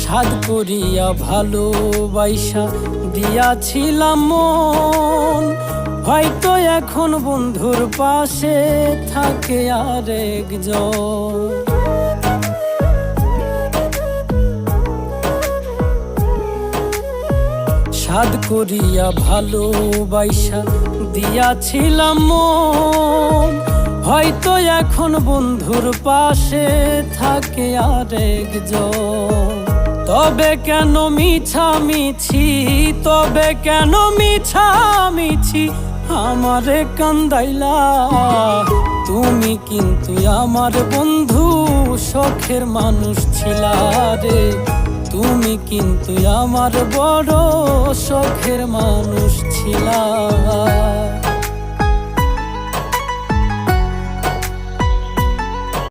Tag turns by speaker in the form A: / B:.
A: সাধ করিয়া ভালোবাসা দিয়াছিলাম মন, হয়তো এখন বন্ধুর পাশে থাকে আরেকজন। সাধ করিয়া ভালোবাসা দিয়াছিলাম মন, হয়তো এখন বন্ধুর পাশে থাকে আরেকজন। তবে কেন মিছামিছি, তবে কেন মিছামিছি আমারে কান্দাইলা? তুমি কিন্তু আমার বন্ধু, শখের মানুষ ছিলা রে। তুমি কিন্তু আমার বড় শখের মানুষ ছিলা।